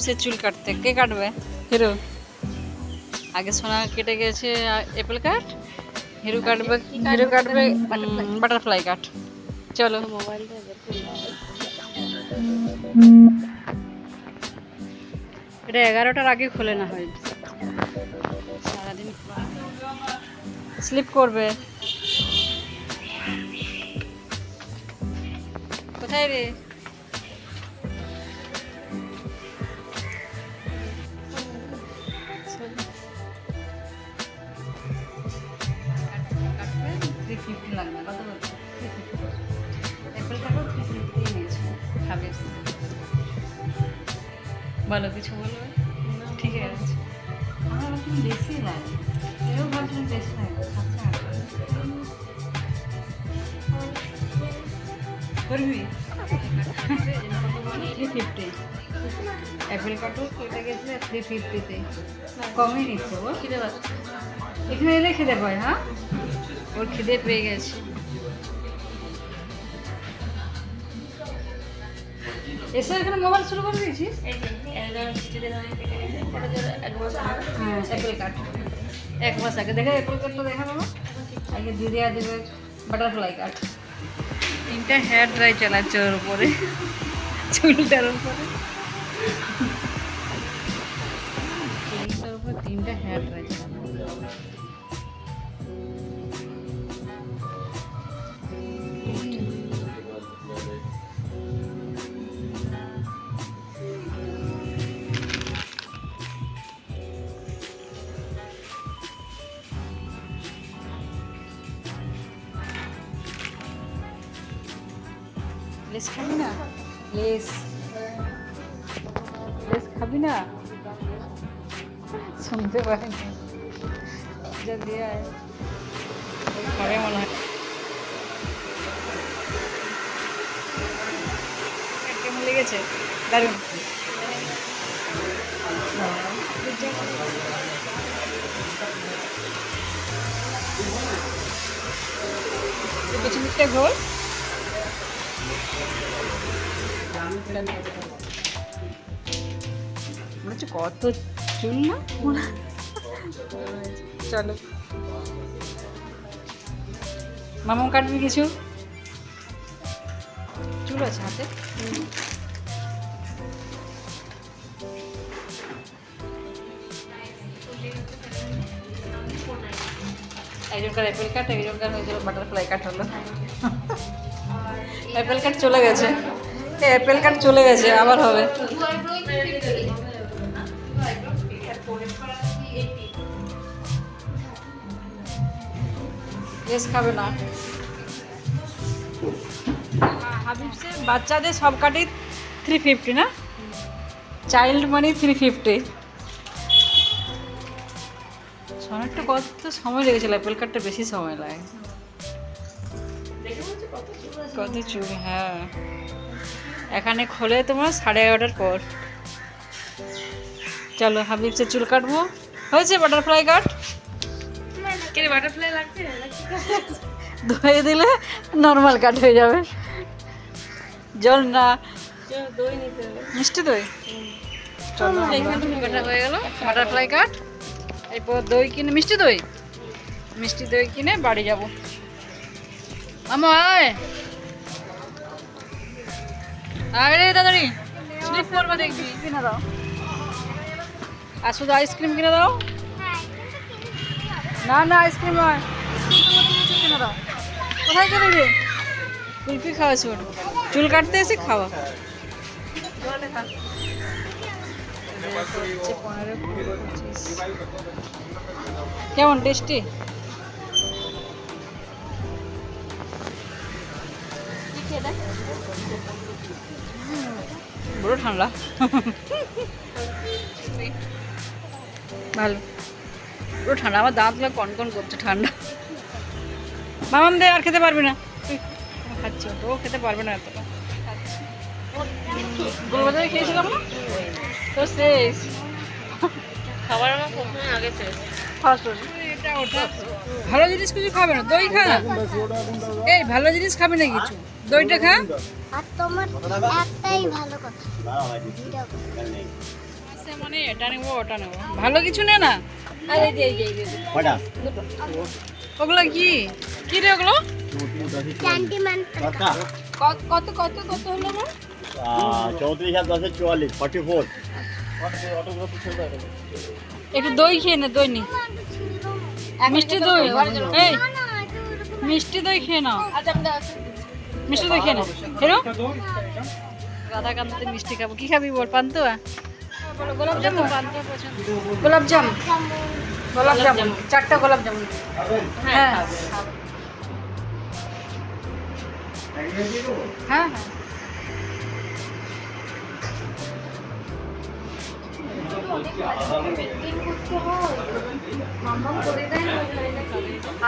সে চুল কাটতে কে কাটবে? হিরো। আগে সোনা কেটে গেছে অ্যাপেল কাট, হিরো কাটবে, হিরো কাটবে বাটারফ্লাই কাট। চলো মোবাইলটা এটা 11টার আগে খুলে না হয়, সারাদিন স্লিপ করবে। কোথায় রে? লাগবে কত বলছো? অ্যাপেল কাটও 350 নিয়েছে হাবিব। বলো কিছু বলবে? ঠিক আছে, আমার একটু বেশি লাগে, এও ভাবছিলাম বেশি লাগে। আচ্ছা করবি 350। অ্যাপেল কাটও কেটে গেছিলে 350-তে, কমই নিচ্ছে ও। খিদে পাচ্ছে, এখানে এলে খিদে পায়। হ্যাঁ, ওর খিদে পেয়ে গেছে। এসে এখানে মোবাইল শুরু করে দিয়েছিস? হ্যাঁ, অ্যাপেল কাট 1 মাস আগে দেখে, অ্যাপেল কাটটা দেখা দেবো আগে। দিদি আর দেবে বাটারফ্লাই কাট। 3টা হেয়ার ড্রাই চালাচ্ছে ওর উপরে, চুলটার উপরে, চুলটার উপরে 3টা হেয়ার ড্রাই চালানো। লেস খাবি না? লেস লেস খাবি না? শুনতে পারিনি, জলদি আয়, খাবে মনে হয়। কেমন লেগেছে? দারুণ। পেছন দিকটা ঘোর। মনে হচ্ছে কত চুল না। চলো মামা কাটবি কিছু? চুল আছে হাতে? একজনকার অ্যাপেল কাট, একজনকার হয়েছিল বাটারফ্লাই কাট হলো। অ্যাপেল কাট চলে গেছে, অ্যাপেল কাট চলে গেছে, আবার হবে। লেস খাবে না। হাবিবসে বাচ্চাদের সব কাটই 350 না? চাইল্ড মানি 350। সোনারটা কত সময় লেগেছিল, অ্যাপেল কাটটা বেশি সময় লাগে। কত চুল। হ্যাঁ, এখানে খোলে তোমার 11:30টার পর। চলো হাবিবসে চুল কাটবো। হয়েছে বাটারফ্লাই কাট? বাটারফ্লাই লাগছে, ধুয়ে দিলে নর্মাল কাট হয়ে যাবে। জল না, দই নিতে হবে, মিষ্টি দই। চলো কাটা হয়ে গেল বাটারফ্লাই কাট। এরপর দই কিনে, মিষ্টি দই, মিষ্টি দই কিনে বাড়ি যাব। মামা আয়, আয় রে তাড়াতাড়ি, স্লিপ করবা দেখবি। কিনে দাও, আর শুধু আইসক্রিম কিনে দাও। না না আইসক্রিম নয়, কিনে দাও। কোথায় গেলি রে? কুলফি খাওয়া ছোট, চুল কাটতে এসে খাওয়া। কেমন টেস্টি? বড় ঠান্ডা, ভালো, পুরো ঠান্ডা। আমার দাঁতগুলো কনকন করছে ঠান্ডা। মামাম দে, আর খেতে পারবি না তুই। খাচ্ছি, ও খেতে পারবে না এতটা। গোলবাজারে খেয়েছিলাম না তো, শেষ খাবার আমার প্রথমে আগে শেষ। ফার্স্ট। এটা ওটা ভালো জিনিস কিছু খাবে না, দই খা না। এই ভালো জিনিস খাবে না কিছু, দইটা খা। আর তোমার একটাই ভালো কথা, মানে এটা নেবো ওটা নেবো, ভালো কিছু নে না। আর এই যে এই যে এই যে কটা ওগুলো কি কি রে ওগুলো? কটা কত কত কত কত হলো মা? 34 আর 10 44 44 একটু দই খেয়ে নে, দই নি, মিষ্টি দই। এই মিষ্টি দই খেয়ে নাও, আচ্ছা আমি দাও মিষ্টি দই খেয়ে নাও। খেলো রাধাকান্ততে মিষ্টি খাবো। কি খাবি বল? পান্তুয়া? গোলাপ জামুন পান্তুয়া পছন্দ। গোলাপ জাম, গোলাপ জামুন 4টা গোলাপ জামুন। হ্যাঁ হ্যাঁ খাবো। হ্যাঁ হ্যাঁ।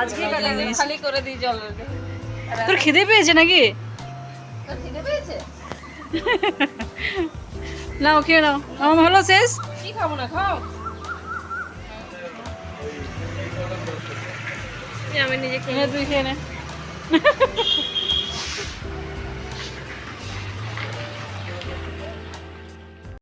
আজকে খালি করে দিই জল তোর খিদে পেয়েছে নাকি? তোর খিদে পেয়েছে? নাও খেয়ে নাও। আমার হলো শেষ। কি খাবো না খাও। আমি নিজে খেয়ে তুই খেয়ে নে।